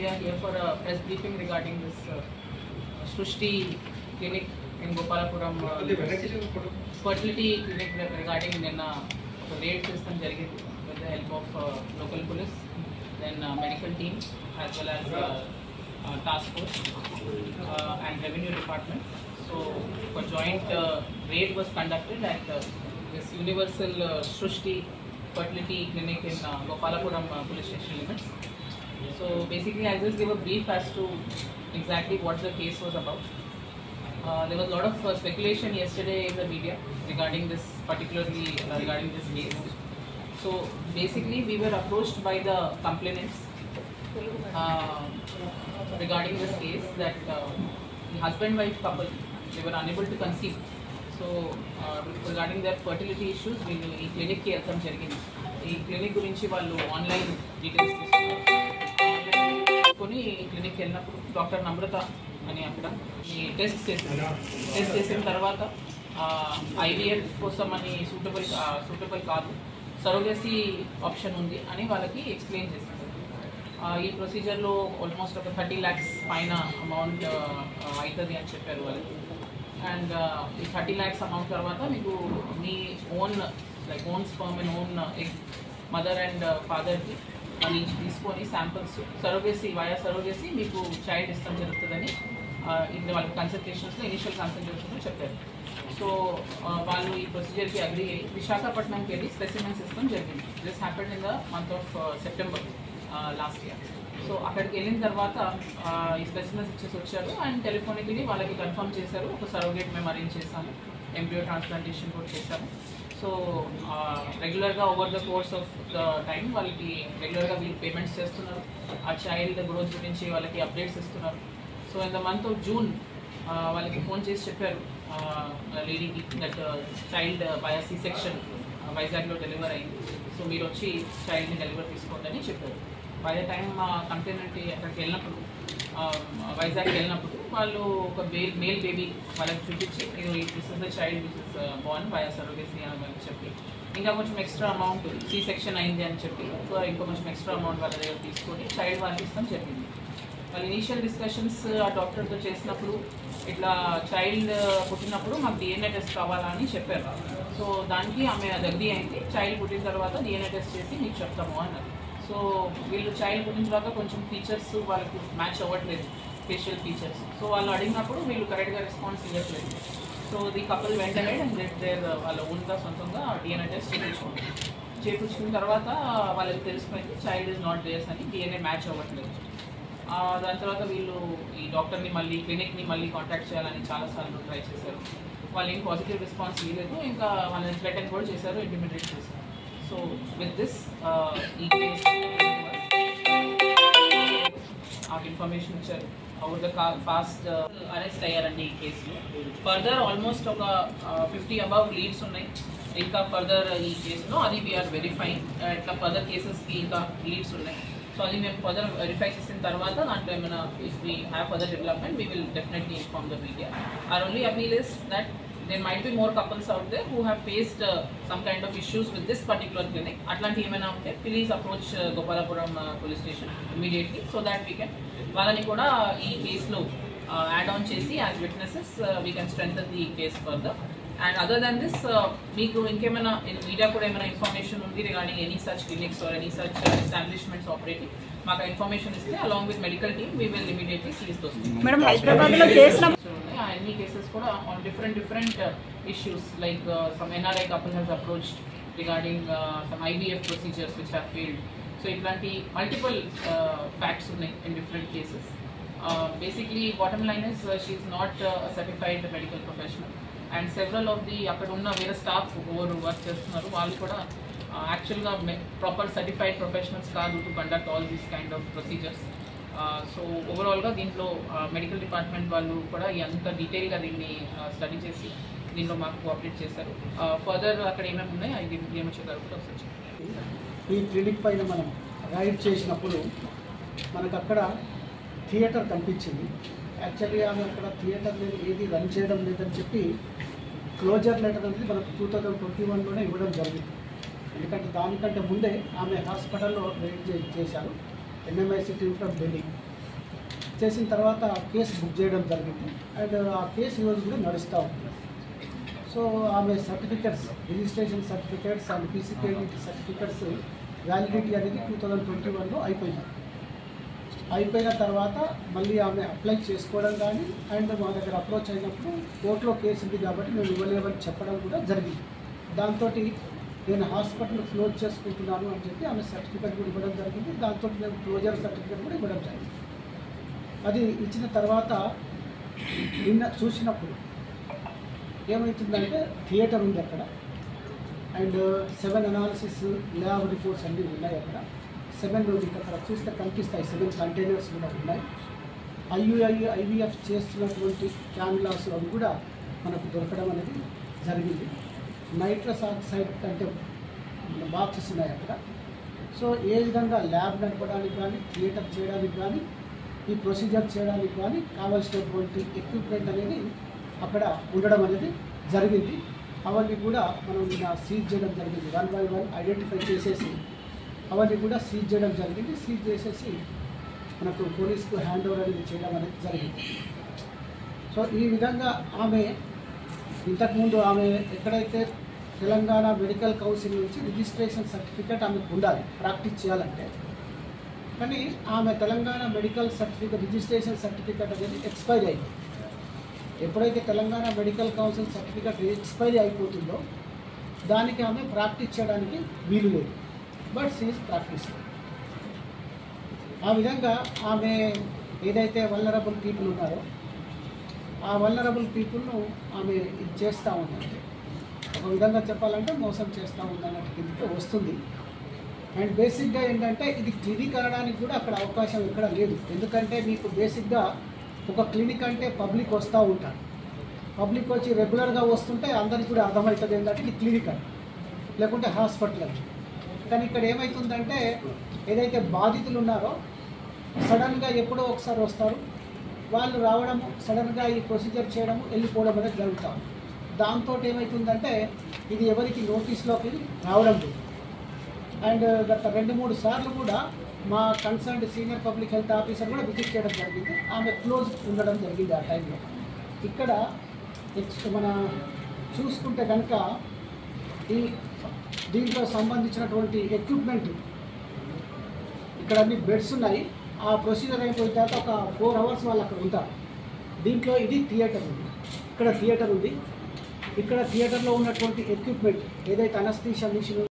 are here for a press briefing regarding this Srushti clinic in Gopalapuram fertility clinic regarding the raid system with the help of local police, then medical team as well as task force and revenue department. So a joint raid was conducted at this Universal Srushti fertility clinic in Gopalapuram police station limits. So basically I'll just give a brief as to exactly what the case was about. There was a lot of speculation yesterday in the media regarding this, particularly regarding this case. So basically we were approached by the complainants regarding this case that the husband-wife couple, they were unable to conceive. So regarding their fertility issues, we ఈ clinic కి వెళ్తాం జరిగింది. ఈ clinic గురించి వాళ్ళు online details తీసుకొని క్లినిక్కి వెళ్ళినప్పుడు డాక్టర్ నమ్రత అని అక్కడ ఈ టెస్ట్ చేసిన తర్వాత ఐవీఎఫ్ కోసం అని సూటబుల్ కాదు, సరోగసీ ఆప్షన్ ఉంది అని వాళ్ళకి ఎక్స్ప్లెయిన్ చేశారు. ఈ ప్రొసీజర్లో ఆల్మోస్ట్ ఒక 30 lakhs పైన అమౌంట్ అవుతుంది అని చెప్పారు వాళ్ళకి. అండ్ ఈ 30 lakhs అమౌంట్ తర్వాత మీకు మీ own sperm and own egg mother and ఫాదర్కి వాళ్ళు తీసుకొని శాంపిల్స్ వయా సరోగసీ మీకు చైల్డ్ ఇష్టం జరుగుతుందని ఇది వాళ్ళకి కన్సల్టేషన్స్లో ఇనిషియల్ కన్సల్టేషన్లో చెప్పారు. సో వాళ్ళు ఈ ప్రొసీజర్కి అగ్రీ అయ్యి విశాఖపట్నంకి వెళ్ళి స్పెసిమెన్స్ ఇస్తాం జరిగింది. This happened in the month of September last year. So అక్కడికి వెళ్ళిన తర్వాత ఈ స్పెసిమెన్స్ ఇచ్చేసి వచ్చారు అండ్ టెలిఫోనిక్లీ వాళ్ళకి కన్ఫర్మ్ చేశారు. ఒక సరోగేట్ మేము అరేంజ్ చేశాము, ఎంబ్రియో ట్రాన్స్ప్లాంటేషన్ కూడా చేశాము. సో రెగ్యులర్గా over the course of the time వాళ్ళకి రెగ్యులర్గా వీళ్ళు పేమెంట్స్ చేస్తున్నారు. ఆ చైల్డ్ గ్రోత్ గురించి వాళ్ళకి అప్డేట్స్ ఇస్తున్నారు. So in the month of June వాళ్ళకి ఫోన్ చేసి చెప్పారు లేడీకి దట్ చైల్డ్ బయా సి సెక్షన్ వైజాగ్లో డెలివర్ అయింది, సో మీరు వచ్చి చైల్డ్ని డెలివర్ తీసుకోండి అని చెప్పారు. బై ద టైం కంప్లైంట్ అక్కడికి వెళ్ళినప్పుడు వైజాగ్కి వెళ్ళినప్పుడు వాళ్ళు ఒక మేల్ బేబీ వాళ్ళకి చూపించి this is the child which is born via surrogacy అని చెప్పి ఇంకా కొంచెం ఎక్స్ట్రా అమౌంట్ సి సెక్షన్ అయింది అని చెప్పి ఇంకో కొంచెం ఎక్స్ట్రా అమౌంట్ వాళ్ళ దగ్గర తీసుకొని చైల్డ్ వాళ్ళకి ఇస్తాం జరిగింది. వాళ్ళు ఇనీషియల్ డిస్కషన్స్ ఆ డాక్టర్తో చేసినప్పుడు ఇట్లా చైల్డ్ పుట్టినప్పుడు మాకు డిఎన్ఏ టెస్ట్ కావాలా అని చెప్పారు. సో దానికి ఆమె అది అగ్రీ అయింది. చైల్డ్ పుట్టిన తర్వాత డిఎన్ఏ టెస్ట్ చేసి మీకు చెప్తాము అన్నది. సో వీళ్ళు చైల్డ్ పుట్టిన తర్వాత కొంచెం ఫీచర్స్ వాళ్ళకి మ్యాచ్ అవ్వట్లేదు, ఫేషియల్ ఫీచర్స్. సో వాళ్ళు అడిగినప్పుడు వీళ్ళు కరెక్ట్గా రెస్పాన్స్ ఇవ్వట్లేదు. సో ది కపుల్ వెంట అహెడ్ అండ్ వాళ్ళ ఓన్గా సొంతంగా డిఎన్ఏ టెస్ట్ చేయించుకున్న తర్వాత వాళ్ళకి తెలిసిపోయింది చైల్డ్ ఇస్ నాట్ దేర్స్ అని, డిఎన్ఏ మ్యాచ్ అవ్వట్లేదు. దాని తర్వాత వీళ్ళు ఈ డాక్టర్ని మళ్ళీ క్లినిక్ని మళ్ళీ కాంటాక్ట్ చేయాలని చాలాసార్లు ట్రై చేశారు. వాళ్ళు ఏం పాజిటివ్ రెస్పాన్స్ ఇవ్వలేదు. ఇంకా వాళ్ళని థ్రెటన్ కూడా చేశారు, ఇంటిమిడేట్ చేశారు. సో విత్ దిస్ ఈ కేస్ నాకు ఇన్ఫర్మేషన్ ఇచ్చారు. ఓవర్ ద ఫాస్ట్ అరెస్ట్ అయ్యారండి ఈ కేసులో. ఫర్దర్ ఆల్మోస్ట్ ఒక 50 above లీడ్స్ ఉన్నాయి ఇంకా ఫర్దర్ ఈ కేసులో. అది వీఆర్ వెరిఫైయింగ్. ఇట్లా ఫర్దర్ కేసెస్కి ఇంకా లీడ్స్ ఉన్నాయి. సో అది మేము ఫర్దర్ వెరిఫై చేసిన తర్వాత దాంట్లో ఏమైనా if we have further development we will definitely inform the media. Our only appeal is that there might be more couples out there who have faced some kind of issues with this particular clinic. Atlanti emana unte please approach Gopalapuram police station immediately so that we can valani kuda ee case lo add on chesi as witnesses we can strengthen the case further. And other than this meeku inkemana in media kuda emana information undi regarding any such clinics or any such establishments operating maka information iste along with medical team we will immediately seize those. Madam, Hyderabad lo case any cases kuda on different issues like some NRI couple has approached regarding some IVF procedures which have failed. So itlanti multiple facts unnai in different cases. Basically bottom line is she is not a certified medical professional and several of the akkada unna vera staff who work chestunnaru vallu kuda actually proper certified professionals kaadu to conduct all these kind of procedures. So ఓవరాల్గా దీంట్లో medical department వాళ్ళు కూడా ఎంత డీటెయిల్గా దీన్ని study చేసి దీంట్లో మాకు కోఆపరేట్ చేశారు. ఫర్దర్ అక్కడ ఏమేమి ఉన్నాయి అది ఏమొచ్చే కూడా ఒకసారి ఈ క్లినిక్ పైన మనం రైడ్ చేసినప్పుడు మనకు అక్కడ థియేటర్ కనిపించింది. యాక్చువల్లీ ఆమె అక్కడ థియేటర్ లేదు, ఏది రన్ చేయడం లేదని చెప్పి క్లోజర్ లెటర్ అనేది మనకు 2021లోనే ఇవ్వడం జరిగింది. ఎందుకంటే దానికంటే ముందే ఆమె హాస్పిటల్లో రైడ్ చేశారు. NMIC team from Delhi. చేసిన తర్వాత కేసు బుక్ చేయడం జరిగింది. అండ్ ఆ కేసు ఈరోజు కూడా నడుస్తూ ఉంది. సో ఆమె certificates, registration certificates and PCPIT certificates validity అనేది 2021లో అయిపోయిన తర్వాత మళ్ళీ ఆమె అప్లై చేసుకోవడం కానీ అండ్ మా దగ్గర అప్రోచ్ అయినప్పుడు కోర్టులో కేసు ఉంది కాబట్టి మేము ఇవ్వలేమని చెప్పడం కూడా జరిగింది. దాంతో నేను హాస్పిటల్ క్లోజ్ చేసుకుంటున్నాను అని చెప్పి ఆమె సర్టిఫికెట్ కూడా ఇవ్వడం జరిగింది. దాంతో మేము క్లోజర్ సర్టిఫికెట్ కూడా ఇవ్వడం జరిగింది. అది ఇచ్చిన తర్వాత నిన్న చూసినప్పుడు ఏమవుతుందంటే థియేటర్ ఉంది అక్కడ అండ్ 7 అనాలిసిస్ ల్యాబ్ రిపోర్ట్స్ అన్నీ ఉన్నాయి. అక్కడ 7 అక్కడ చూస్తే కనిపిస్తాయి. 7 కంటైనర్స్ కూడా ఉన్నాయి. IVF చేస్తున్నటువంటి క్యాన్లాస్ అవి కూడా మనకు దొరకడం అనేది జరిగింది. నైట్రస్ ఆక్సైడ్ అంటే బాక్సెస్ ఉన్నాయి అక్కడ. సో ఏ విధంగా ల్యాబ్ నడపడానికి కానీ థియేటర్ చేయడానికి కానీ ఈ ప్రొసీజర్ చేయడానికి కానీ కావాల్సినటువంటి ఎక్విప్మెంట్ అనేది అక్కడ ఉండడం అనేది జరిగింది. అవన్నీ కూడా మనం సీజ్ చేయడం జరిగింది. 1 by 1 ఐడెంటిఫై చేసేసి అవన్నీ కూడా సీజ్ చేయడం జరిగింది. సీజ్ చేసేసి మనకు పోలీసుకు హ్యాండ్ ఓవర్ అనేది చేయడం అనేది జరిగింది. సో ఈ విధంగా ఆమె ఇంతకుముందు ఆమె ఎక్కడైతే తెలంగాణ మెడికల్ కౌన్సిల్ నుంచి రిజిస్ట్రేషన్ సర్టిఫికేట్ ఆమెకు ఉండాలి ప్రాక్టీస్ చేయాలంటే, కానీ ఆమె Telangana medical certificate registration certificate అనేది ఎక్స్పైరీ అయింది. ఎప్పుడైతే Telangana medical council certificate expiry అయిపోతుందో దానికి ఆమె ప్రాక్టీస్ చేయడానికి వీలు లేదు. But she is practice. ఆ విధంగా ఆమె ఏదైతే వల్నరబుల్ పీపుల్ ఉన్నారో ఆ వల్నరబుల్ పీపుల్ను ఆమె ఇది చేస్తూ ఉందంటే, ఒక విధంగా చెప్పాలంటే మోసం చేస్తూ ఉందన్నట్టు కిందకి వస్తుంది. అండ్ బేసిక్గా ఏంటంటే ఇది క్లినిక్ అనడానికి కూడా అక్కడ అవకాశం ఎక్కడ లేదు. ఎందుకంటే మీకు బేసిక్గా ఒక క్లినిక్ అంటే పబ్లిక్ వస్తూ ఉంటారు. పబ్లిక్ వచ్చి రెగ్యులర్గా వస్తుంటే అందరికీ కూడా అర్థమవుతుంది ఏంటంటే ఇది క్లినిక్ అని, లేకుంటే హాస్పిటల్ అని. కానీ ఇక్కడ ఏమవుతుందంటే ఏదైతే బాధితులు ఉన్నారో సడన్గా ఎప్పుడో ఒకసారి వస్తారు, వాళ్ళు రావడము సడన్గా ఈ ప్రొసీజర్ చేయడము వెళ్ళిపోవడం అనేది జరుగుతాం. దాంతో ఏమవుతుందంటే ఇది ఎవరికి నోటీస్లోకి రావడం లేదు. అండ్ గత 2-3 సార్లు కూడా మా concerned senior public health officer కూడా విజిట్ చేయడం జరిగింది. ఆమె క్లోజ్ ఉండడం జరిగింది ఆ టైంలో. ఇక్కడ మన చూసుకుంటే కనుక ఈ దీంట్లో సంబంధించినటువంటి ఎక్విప్మెంట్ ఇక్కడ అన్ని బెడ్స్ ఉన్నాయి. ఆ ప్రొసీజర్ అయిపోయిన తర్వాత ఒక 4 hours వాళ్ళు అక్కడ ఉంటారు. దీంట్లో ఇది థియేటర్ ఉంది, ఇక్కడ థియేటర్ ఉంది. ఇక్కడ థియేటర్లో ఉన్నటువంటి ఎక్విప్మెంట్ ఏదైతే అనస్థీషియా మిషన్